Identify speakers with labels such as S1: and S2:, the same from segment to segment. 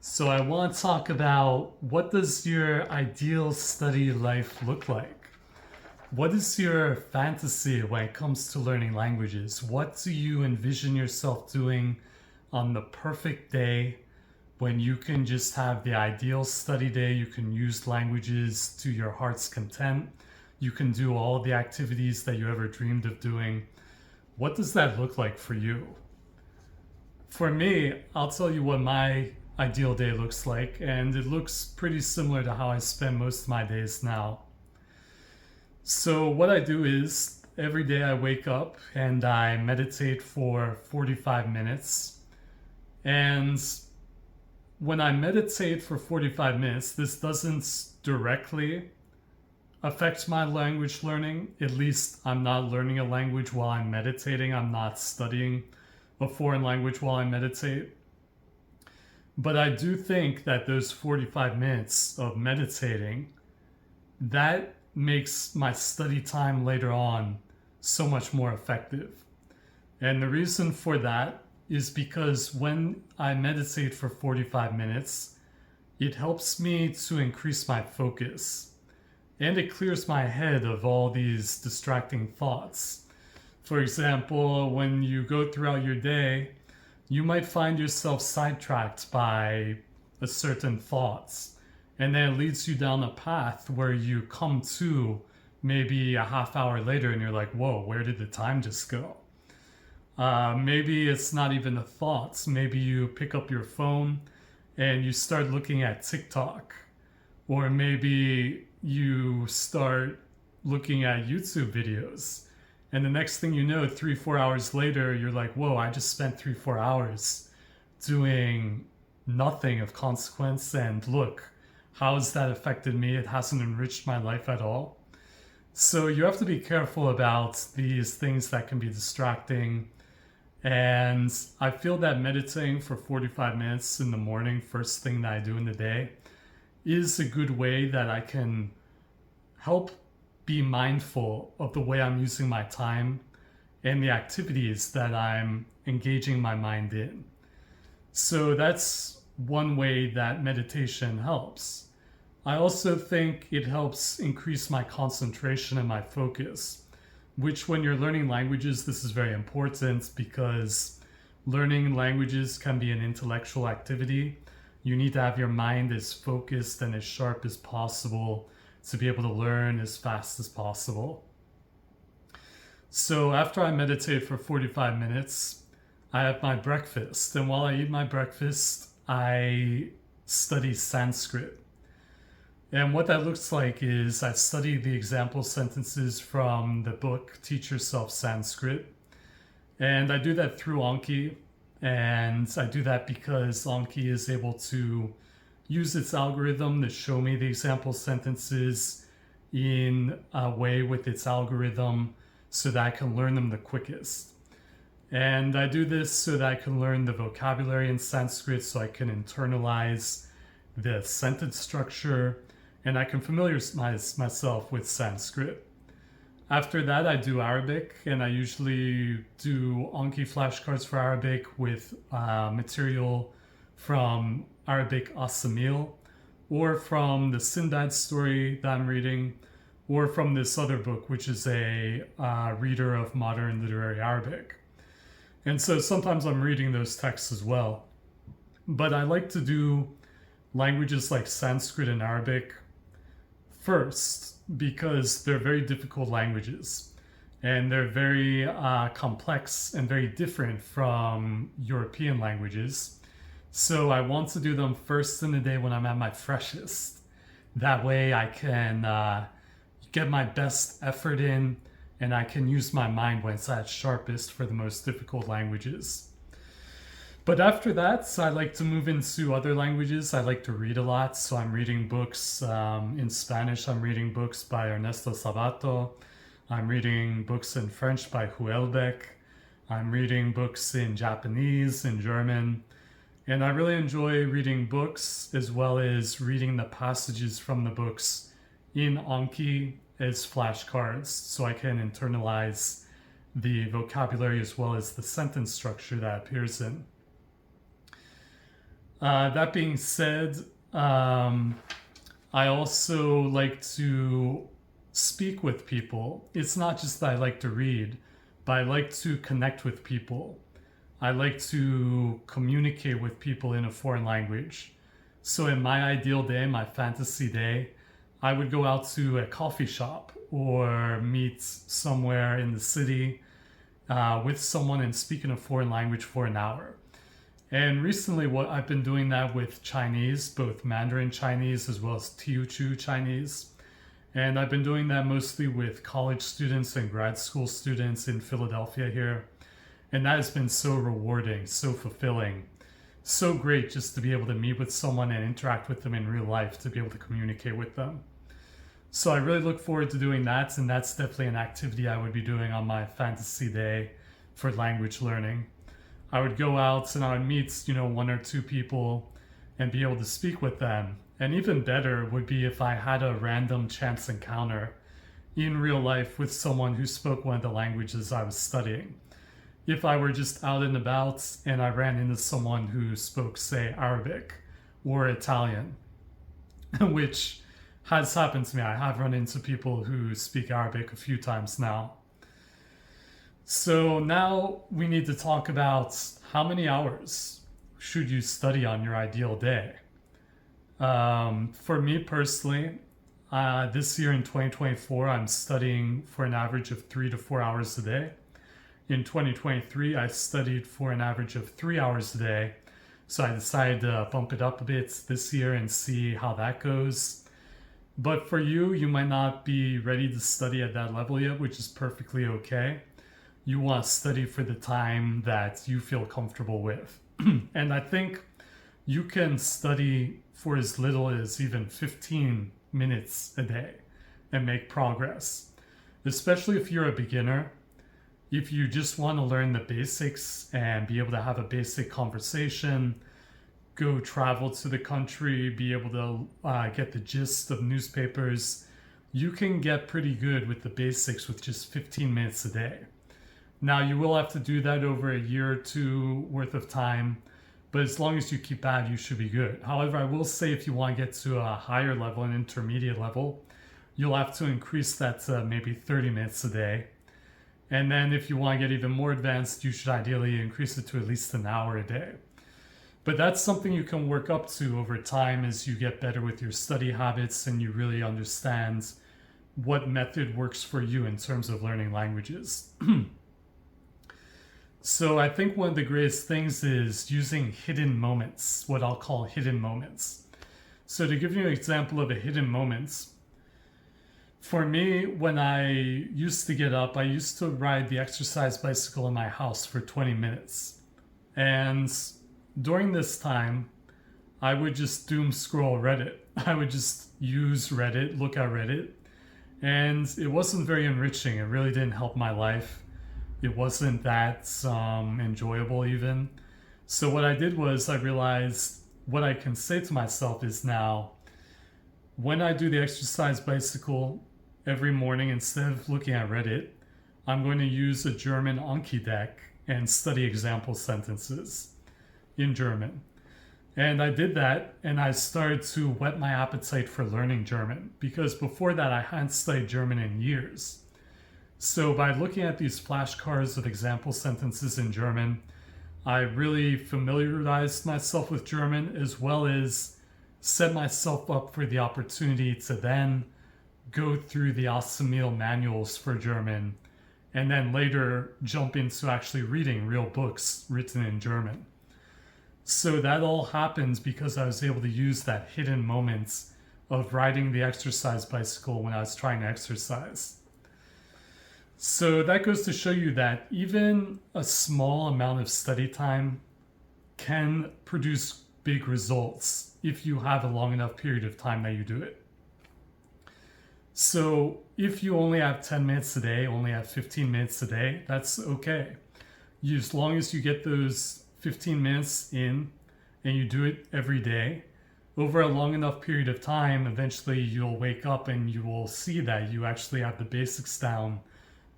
S1: So I want to talk about what does your ideal study life look like? What is your fantasy when it comes to learning languages? What do you envision yourself doing on the perfect day when you can just have the ideal study day? You can use languages to your heart's content. You can do all the activities that you ever dreamed of doing. What does that look like for you? For me, I'll tell you what my ideal day looks like, and it looks pretty similar to how I spend most of my days now. So, what I do is every day I wake up and I meditate for 45 minutes. And when I meditate for 45 minutes, this doesn't directly affect my language learning. At least I'm not learning a language while I'm meditating, I'm not studying a foreign language while I meditate. But I do think that those 45 minutes of meditating, that makes my study time later on so much more effective. And the reason for that is because when I meditate for 45 minutes, it helps me to increase my focus and it clears my head of all these distracting thoughts. For example, when you go throughout your day, you might find yourself sidetracked by a certain thoughts, and then it leads you down a path where you come to maybe a half hour later and you're like, whoa, where did the time just go? Maybe it's not even the thoughts. Maybe you pick up your phone and you start looking at TikTok, or maybe you start looking at YouTube videos. And the next thing you know, 3, 4 hours later, you're like, whoa, I just spent 3, 4 hours doing nothing of consequence. And look, how has that affected me? It hasn't enriched my life at all. So you have to be careful about these things that can be distracting. And I feel that meditating for 45 minutes in the morning, first thing that I do in the day, is a good way that I can help be mindful of the way I'm using my time and the activities that I'm engaging my mind in. So that's one way that meditation helps. I also think it helps increase my concentration and my focus, which when you're learning languages, this is very important because learning languages can be an intellectual activity. You need to have your mind as focused and as sharp as possible to be able to learn as fast as possible. So after I meditate for 45 minutes, I have my breakfast. And while I eat my breakfast, I study Sanskrit. And what that looks like is I study the example sentences from the book Teach Yourself Sanskrit. And I do that through Anki. And I do that because Anki is able to use its algorithm to show me the example sentences in a way with its algorithm so that I can learn them the quickest. And I do this so that I can learn the vocabulary in Sanskrit, so I can internalize the sentence structure and I can familiarize myself with Sanskrit. After that, I do Arabic, and I usually do Anki flashcards for Arabic with material from Arabic Asamil, or from the Sinbad story that I'm reading, or from this other book, which is a reader of modern literary Arabic. And so sometimes I'm reading those texts as well. But I like to do languages like Sanskrit and Arabic first because they're very difficult languages and they're very complex and very different from European languages. So I want to do them first in the day when I'm at my freshest. That way I can get my best effort in and I can use my mind when it's at sharpest for the most difficult languages. But after that, I like to move into other languages. I like to read a lot, so I'm reading books in Spanish. I'm reading books by Ernesto Sabato. I'm reading books in French by Houellebecq. I'm reading books in Japanese, in German. And I really enjoy reading books as well as reading the passages from the books in Anki as flashcards so I can internalize the vocabulary as well as the sentence structure that appears in. That being said, um, I also like to speak with people. It's not just that I like to read, but I like to connect with people. I like to communicate with people in a foreign language. So, in my ideal day, my fantasy day, I would go out to a coffee shop or meet somewhere in the city with someone and speak in a foreign language for an hour. And recently, what I've been doing that with Chinese, both Mandarin Chinese as well as Teochew Chinese. And I've been doing that mostly with college students and grad school students in Philadelphia here. And that has been so rewarding, so fulfilling, so great just to be able to meet with someone and interact with them in real life, to be able to communicate with them. So I really look forward to doing that, and that's definitely an activity I would be doing on my fantasy day for language learning. I would go out and I would meet, one or two people and be able to speak with them. And even better would be if I had a random chance encounter in real life with someone who spoke one of the languages I was studying. If I were just out and about and I ran into someone who spoke, say, Arabic or Italian, which has happened to me. I have run into people who speak Arabic a few times now. So now we need to talk about how many hours should you study on your ideal day. For me personally, this year in 2024, I'm studying for an average of 3 to 4 hours a day. In 2023, I studied for an average of 3 hours a day. So I decided to bump it up a bit this year and see how that goes. But for you, you might not be ready to study at that level yet, which is perfectly okay. You want to study for the time that you feel comfortable with. And I think you can study for as little as even 15 minutes a day and make progress, especially if you're a beginner. If you just want to learn the basics and be able to have a basic conversation, go travel to the country, be able to get the gist of newspapers, you can get pretty good with the basics with just 15 minutes a day. Now, you will have to do that over a year or two worth of time, but as long as you keep at it, you should be good. However, I will say if you want to get to a higher level, an intermediate level, you'll have to increase that to maybe 30 minutes a day. And then if you want to get even more advanced, you should ideally increase it to at least an hour a day. But that's something you can work up to over time as you get better with your study habits and you really understand what method works for you in terms of learning languages. So I think one of the greatest things is using hidden moments, what I'll call hidden moments. So to give you an example of a hidden moment, for me, when I used to get up, I used to ride the exercise bicycle in my house for 20 minutes. And during this time, I would just doom scroll Reddit. I would just use Reddit, look at Reddit, and it wasn't very enriching. It really didn't help my life. It wasn't that enjoyable even. So what I did was I realized what I can say to myself is now, when I do the exercise bicycle every morning, instead of looking at Reddit, I'm going to use a German Anki deck and study example sentences in German. And I did that and I started to whet my appetite for learning German because before that I hadn't studied German in years. So by looking at these flashcards of example sentences in German, I really familiarized myself with German as well as set myself up for the opportunity to then go through the Assimil manuals for German and then later jump into actually reading real books written in German. So that all happens because I was able to use that hidden moments of riding the exercise bicycle when I was trying to exercise. So that goes to show you that even a small amount of study time can produce big results if you have a long enough period of time that you do it. So if you only have 10 minutes a day, only have 15 minutes a day, that's okay. As long as you get those 15 minutes in and you do it every day, over a long enough period of time, eventually you'll wake up and you will see that you actually have the basics down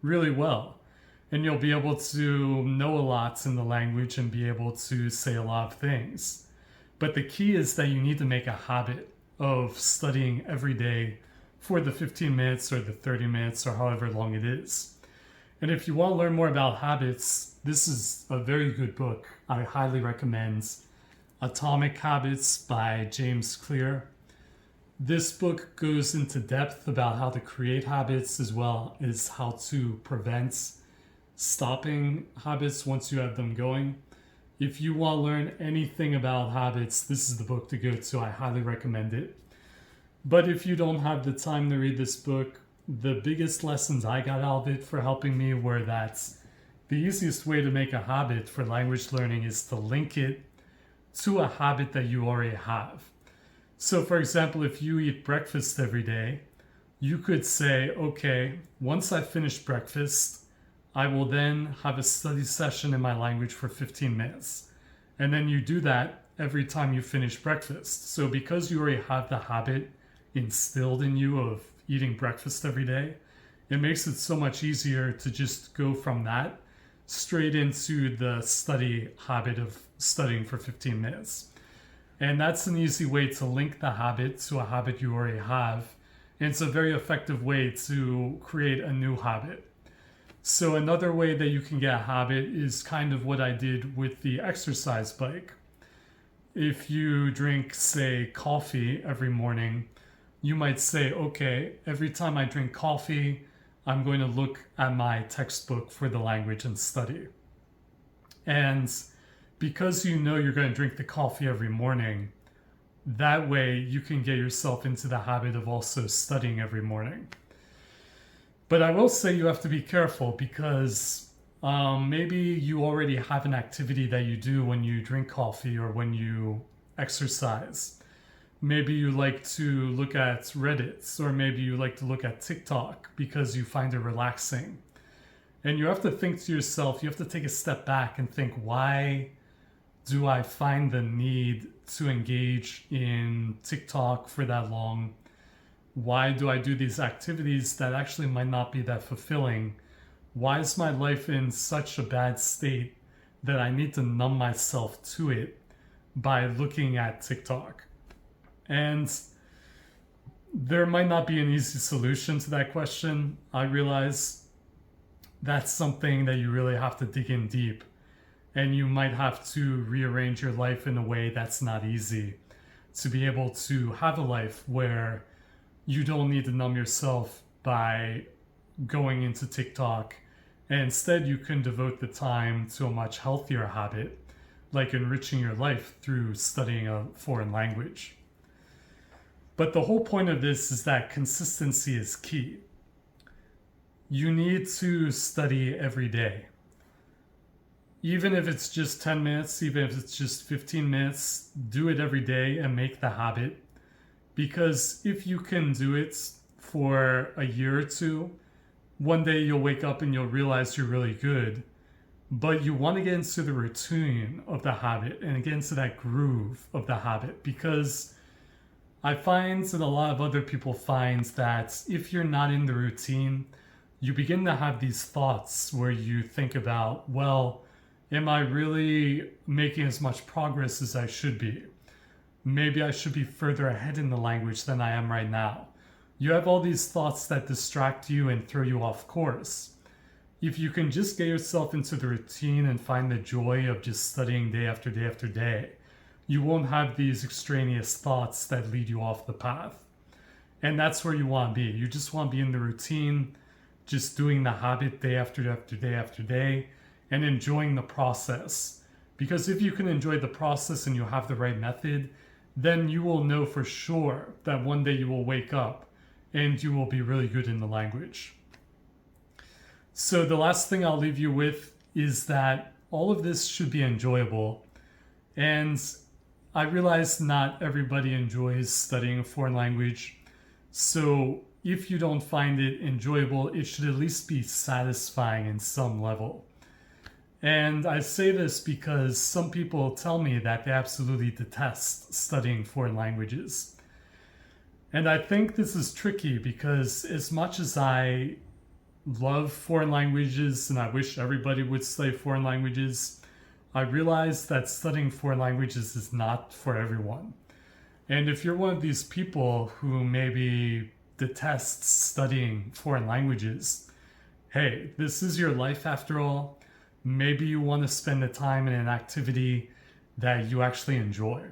S1: really well. And you'll be able to know a lot in the language and be able to say a lot of things. But the key is that you need to make a habit of studying every day for the 15 minutes or the 30 minutes or however long it is. And if you want to learn more about habits, this is a very good book. I highly recommend Atomic Habits by James Clear. This book goes into depth about how to create habits as well as how to prevent stopping habits once you have them going. If you want to learn anything about habits, this is the book to go to. I highly recommend it. But if you don't have the time to read this book, the biggest lessons I got out of it for helping me were that the easiest way to make a habit for language learning is to link it to a habit that you already have. So for example, if you eat breakfast every day, you could say, okay, once I finish breakfast, I will then have a study session in my language for 15 minutes. And then you do that every time you finish breakfast. So because you already have the habit instilled in you of eating breakfast every day, it makes it so much easier to just go from that straight into the study habit of studying for 15 minutes. And that's an easy way to link the habit to a habit you already have. And it's a very effective way to create a new habit. So another way that you can get a habit is kind of what I did with the exercise bike. If you drink, say, coffee every morning, you might say, okay, every time I drink coffee, I'm going to look at my textbook for the language and study. And because you know you're going to drink the coffee every morning, that way you can get yourself into the habit of also studying every morning. But I will say you have to be careful because maybe you already have an activity that you do when you drink coffee or when you exercise. Maybe you like to look at Reddit, or maybe you like to look at TikTok because you find it relaxing. And you have to think to yourself, you have to take a step back and think, why do I find the need to engage in TikTok for that long? Why do I do these activities that actually might not be that fulfilling? Why is my life in such a bad state that I need to numb myself to it by looking at TikTok? And there might not be an easy solution to that question. I realize that's something that you really have to dig in deep. And you might have to rearrange your life in a way that's not easy to be able to have a life where you don't need to numb yourself by going into TikTok. And instead, you can devote the time to a much healthier habit, like enriching your life through studying a foreign language. But the whole point of this is that consistency is key. You need to study every day. Even if it's just 10 minutes, even if it's just 15 minutes, do it every day and make the habit. Because if you can do it for a year or two, one day you'll wake up and you'll realize you're really good. But you want to get into the routine of the habit and get into that groove of the habit, because I find, and a lot of other people find, that if you're not in the routine, you begin to have these thoughts where you think about, well, am I really making as much progress as I should be? Maybe I should be further ahead in the language than I am right now. You have all these thoughts that distract you and throw you off course. If you can just get yourself into the routine and find the joy of just studying day after day after day, you won't have these extraneous thoughts that lead you off the path. And that's where you want to be. You just want to be in the routine, just doing the habit day after day after day after day, and enjoying the process. Because if you can enjoy the process and you have the right method, then you will know for sure that one day you will wake up and you will be really good in the language. So the last thing I'll leave you with is that all of this should be enjoyable. And I realize not everybody enjoys studying a foreign language. So if you don't find it enjoyable, it should at least be satisfying in some level. And I say this because some people tell me that they absolutely detest studying foreign languages. And I think this is tricky because as much as I love foreign languages and I wish everybody would study foreign languages, I realize that studying foreign languages is not for everyone. And if you're one of these people who maybe detests studying foreign languages, hey, this is your life after all. Maybe you want to spend the time in an activity that you actually enjoy.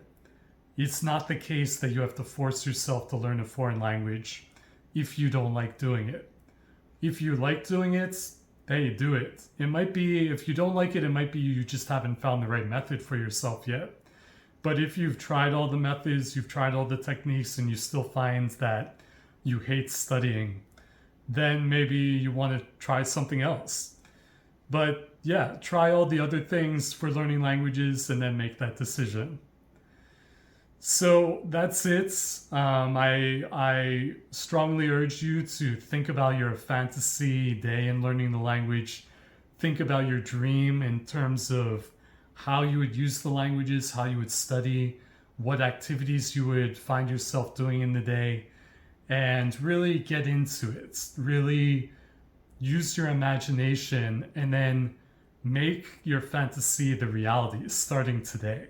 S1: It's not the case that you have to force yourself to learn a foreign language if you don't like doing it. If you like doing it, hey, do it. It might be, if you don't like it, it might be you just haven't found the right method for yourself yet. But if you've tried all the methods, you've tried all the techniques, and you still find that you hate studying, then maybe you want to try something else. But yeah, try all the other things for learning languages and then make that decision. So that's it. I strongly urge you to think about your fantasy day in learning the language. Think about your dream in terms of how you would use the languages, how you would study, what activities you would find yourself doing in the day, and really get into it. Really use your imagination and then make your fantasy the reality starting today.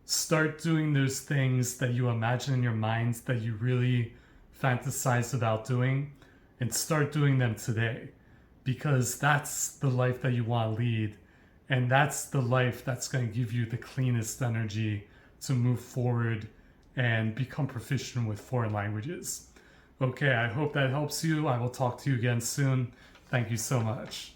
S1: Start doing those things that you imagine in your mind that you really fantasize about doing, and start doing them today, because that's the life that you want to lead, and that's the life that's going to give you the cleanest energy to move forward and become proficient with foreign languages. Okay, I hope that helps you. I will talk to you again soon. Thank you so much.